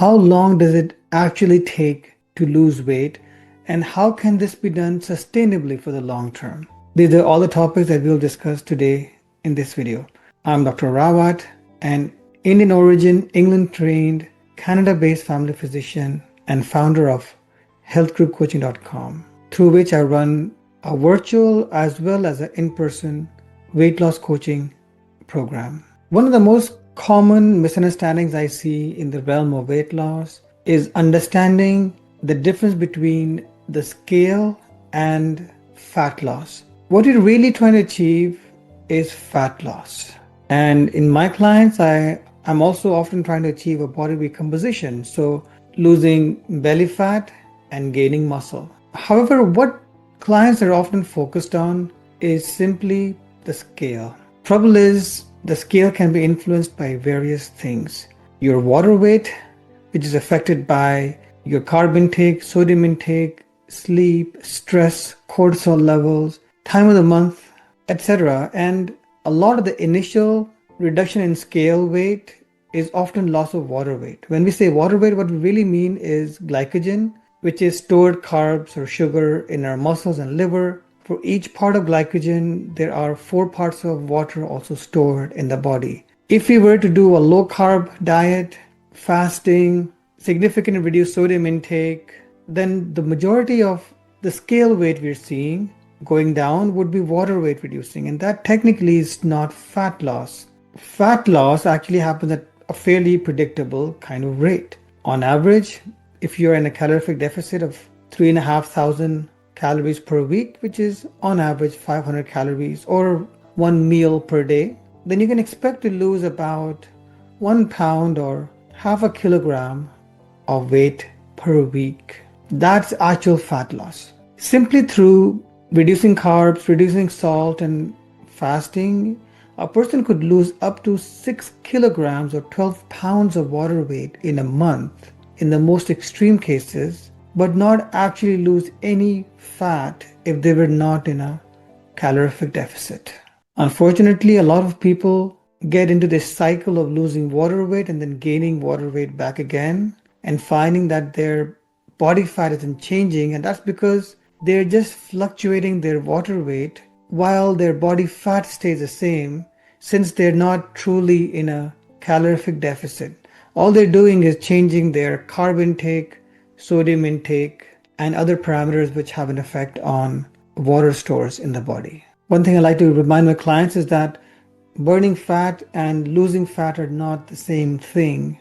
How long does it actually take to lose weight? And how can this be done sustainably for the long term? These are all the topics that we'll discuss today in this video. I'm Dr. Rawat, an Indian origin, England trained, Canada based family physician and founder of healthgroupcoaching.com, through which I run a virtual as well as an in person weight loss coaching program. One of the most common misunderstandings I see in the realm of weight loss is understanding the difference between the scale and fat loss. What you're really trying to achieve is fat loss. And in my clients, I'm also often trying to achieve a body weight composition, so losing belly fat and gaining muscle. However, what clients are often focused on is simply the scale. Trouble is, the scale can be influenced by various things. Your water weight, which is affected by your carb intake, sodium intake, sleep, stress, cortisol levels, time of the month, etc. And a lot of the initial reduction in scale weight is often loss of water weight. When we say water weight, what we really mean is glycogen, which is stored carbs or sugar in our muscles and liver. For each part of glycogen, there are 4 parts of water also stored in the body. If we were to do a low carb diet, fasting, significantly reduce sodium intake, then the majority of the scale weight we're seeing going down would be water weight reducing, and that technically is not fat loss. Fat loss actually happens at a fairly predictable kind of rate. On average, if you're in a calorific deficit of 3,500 calories per week, which is on average 500 calories or 1 meal per day, then you can expect to lose about 1 pound or half a kilogram of weight per week. That's actual fat loss. Simply through reducing carbs, reducing salt, and fasting, a person could lose up to 6 kilograms or 12 pounds of water weight in a month in the most extreme cases, but not actually lose any fat if they were not in a calorific deficit. Unfortunately, a lot of people get into this cycle of losing water weight and then gaining water weight back again and finding that their body fat isn't changing, and that's because they're just fluctuating their water weight while their body fat stays the same, since they're not truly in a calorific deficit. All they're doing is changing their carb intake, sodium intake, and other parameters which have an effect on water stores in the body. One thing I like to remind my clients is that burning fat and losing fat are not the same thing.